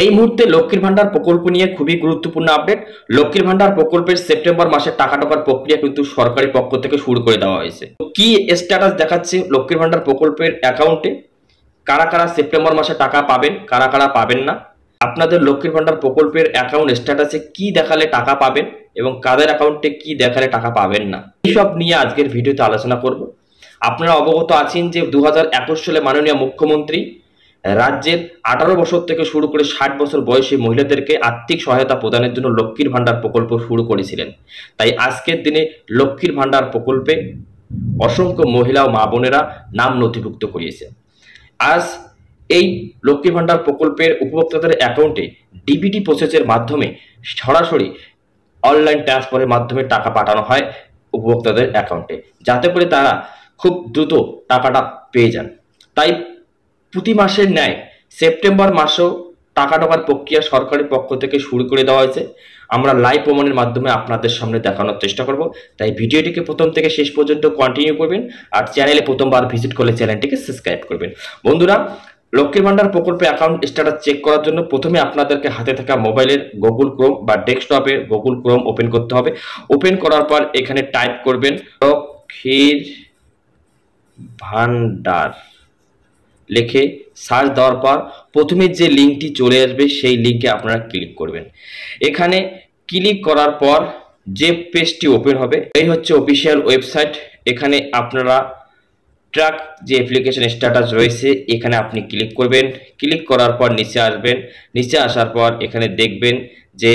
এই মুহূর্তে লক্ষ্মীর ভান্ডার প্রকল্প নিয়ে খুবই গুরুত্বপূর্ণ আপডেট। লক্ষ্মীর ভান্ডার প্রকল্পের সেপ্টেম্বর মাসে টাকা ঢোকার প্রক্রিয়া কিন্তু সরকারি পক্ষ থেকে শুরু করে দেওয়া হয়েছে। কি স্ট্যাটাস দেখাচ্ছে লক্ষ্মীর ভান্ডার প্রকল্পের অ্যাকাউন্টে, কারা কারা সেপ্টেম্বর মাসে টাকা পাবেন, কারা কারা পাবেন না, আপনাদের লক্ষ্মীর ভান্ডার প্রকল্পের অ্যাকাউন্ট স্ট্যাটাসে কি দেখালে টাকা পাবেন এবং কাদের অ্যাকাউন্টে কি দেখালে টাকা পাবেন না, এইসব নিয়ে আজকের ভিডিওতে আলোচনা করব। আপনারা অবগত আছেন যে 2021 সালে মাননীয় মুখ্যমন্ত্রী রাজ্যের 18 বছর থেকে শুরু করে 60 বছর বয়সী মহিলাদেরকে আর্থিক সহায়তা প্রদানের জন্য লক্ষ্মীর ভান্ডার প্রকল্প শুরু করেছিলেন। তাই আজকের দিনে লক্ষ্মীর ভান্ডার প্রকল্পে অসংখ্য মহিলা ও মা বোনেরা নাম নথিভুক্ত করিয়েছে। আজ এই লক্ষ্মীর ভান্ডার প্রকল্পের উপভোক্তাদের অ্যাকাউন্টে ডিবিটি প্রসেসের মাধ্যমে সরাসরি অনলাইন ট্রান্সফারের মাধ্যমে টাকা পাঠানো হয় উপভোক্তাদের অ্যাকাউন্টে, যাতে করে তারা খুব দ্রুত টাকাটা পেয়ে যান। তাই প্রতি মাসের ন্যায় সেপ্টেম্বর মাসেও টাকা ঢোকার প্রক্রিয়া সরকারি পক্ষ থেকে শুরু করে দেওয়া হয়েছে। আমরা লাইভ প্রমাণের মাধ্যমে আপনাদের সামনে দেখানোর চেষ্টা করব। তাই ভিডিওটিকে প্রথম থেকে শেষ পর্যন্ত কন্টিনিউ করবেন, আর চ্যানেলে প্রথমবার ভিজিট করলে চ্যানেলটিকে সাবস্ক্রাইব করবেন। বন্ধুরা, লক্ষ্মীর ভান্ডার প্রকল্পে অ্যাকাউন্ট স্ট্যাটাস চেক করার জন্য প্রথমে আপনাদেরকে হাতে থাকা মোবাইলের গুগল ক্রোম বা ডেস্কটপে গুগল ক্রোম ওপেন করতে হবে। ওপেন করার পর এখানে টাইপ করবেন লক্ষ্মীর ভান্ডার লিখে সার্চ দেওয়ার পর প্রথমে যে লিঙ্কটি চলে আসবে সেই লিঙ্কে আপনারা ক্লিক করবেন। এখানে ক্লিক করার পর যে পেজটি ওপেন হবে, এই হচ্ছে অফিসিয়াল ওয়েবসাইট। এখানে আপনারা ট্র্যাক যে অ্যাপ্লিকেশন স্ট্যাটাস রয়েছে এখানে আপনি ক্লিক করবেন। ক্লিক করার পর নিচে আসবেন। নিচে আসার পর এখানে দেখবেন যে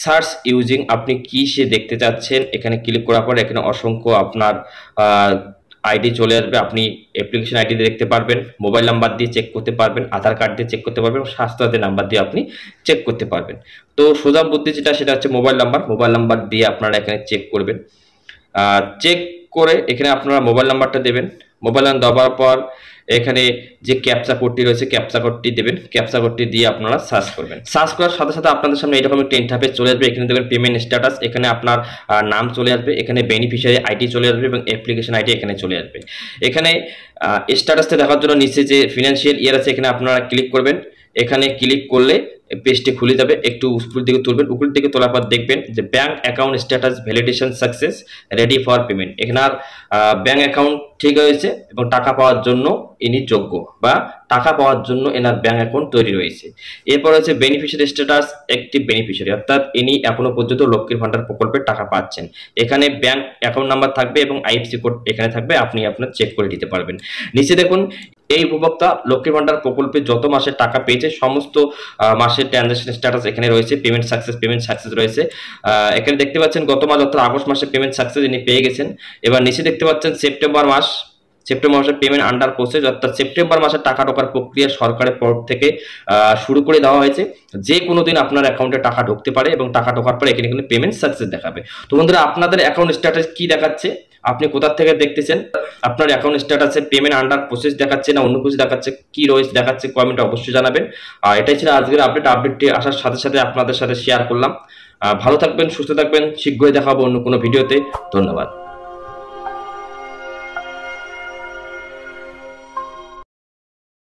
সার্চ ইউজিং, আপনি কি সে দেখতে চাচ্ছেন। এখানে ক্লিক করার পর এখানে অসংখ্য আপনার আইডি চলে আসবে। আপনি অ্যাপ্লিকেশন আইডি দেখতে পারবেন, মোবাইল নাম্বার দিয়ে চেক করতে পারবেন, আধার কার্ড দিয়ে চেক করতে পারবেন, স্বাস্থ্যসাথী নাম্বার দিয়ে আপনি চেক করতে পারবেন। তো সোজা বুদ্ধি যেটা সেটা হচ্ছে মোবাইল নাম্বার দিয়ে আপনারা এখানে চেক করবেন। চেক করে এখানে আপনারা মোবাইল নাম্বারটা দেবেন। মোবাইল নাম্বার দেওয়ার পর এখানে যে ক্যাপচা কোডটি রয়েছে ক্যাপচা কোডটি দেবেন। ক্যাপচা কোডটি দিয়ে আপনারা সার্চ করবেন। সার্চ করার সাথে সাথে আপনাদের সামনে এরকম একটা ইন্টারফেস চলে আসবে। এখানে দেখবেন পেমেন্ট স্ট্যাটাস, এখানে আপনার নাম চলে আসবে, এখানে বেনিফিশিয়ারি আইডি চলে আসবে এবং অ্যাপ্লিকেশন আইডি এখানে চলে আসবে। এখানে স্ট্যাটাসটা দেখার জন্য নিচে যে ফিনান্সিয়াল ইয়ার আছে এখানে আপনারা ক্লিক করবেন। এখানে ক্লিক করলে পেজটি খুলে যাবে। একটু উপরের দিকে তুলবেন, উপরের দিকে তোলার পর দেখবেন যে bank account status validation success ready for payment. এখানে আর ব্যাংক অ্যাকাউন্ট ঠিক হয়েছে এবং টাকা পাওয়ার জন্য ইনি যোগ্য বা টাকা পাওয়ার জন্য এনার ব্যাংক অ্যাকাউন্ট তৈরি রয়েছে। এরপর হচ্ছে বেনিফিশিয়ারি স্ট্যাটাস অ্যাক্টিভ বেনিফিশিয়ারি, অর্থাৎ ইনি এখনো পর্যন্ত লক্ষ্মীর ভান্ডার প্রকল্পের টাকা পাচ্ছেন। এখানে ব্যাংক অ্যাকাউন্ট নাম্বার থাকবে এবং আইএফএসসি কোড এখানে থাকবে, আপনি আপনার চেক করে দিতে পারবেন। নিচে দেখুন এই উপভোক্তা লক্ষ্মীর ভান্ডার প্রকল্পে যত মাসে টাকা পেয়েছে সমস্ত মাসের ট্রানজাকশন স্ট্যাটাস এখানে রয়েছে। পেমেন্ট সাকসেস রয়েছে। এখানে দেখতে পাচ্ছেন গত মাস অর্থাৎ আগস্ট মাসে পেমেন্ট সাকসেস ইনি পেয়ে গেছেন। এবার নিচে দেখতে পাচ্ছেন সেপ্টেম্বর মাসে পেমেন্ট আন্ডার প্রসেস, অর্থাৎ সেপ্টেম্বর মাসে টাকা ঢোকার প্রক্রিয়া সরকারের তরফ থেকে শুরু করে দেওয়া হয়েছে। যে কোনো দিন আপনার অ্যাকাউন্টে টাকা ঢুকতে পারে এবং টাকা ঢোকার পরে এখানে কিন্তু পেমেন্ট সাকসেস দেখাবে। তো বন্ধুরা, আপনাদের অ্যাকাউন্ট স্ট্যাটাস কি দেখাচ্ছে, আপনি কোথা থেকে দেখতেছেন, আপনার অ্যাকাউন্ট স্ট্যাটাসে পেমেন্ট আন্ডার প্রসেস দেখাচ্ছে না অন্য কিছু দেখাচ্ছে, কি রয়েছে দেখাচ্ছে, কমেন্টে অবশ্যই জানাবেন। আর এটাই ছিল আজকের আপডেটটি আসার সাথে সাথে আপনাদের সাথে শেয়ার করলাম। ভালো থাকবেন, সুস্থ থাকবেন, শীঘ্রই দেখা হবে অন্য কোনো ভিডিওতে। ধন্যবাদ।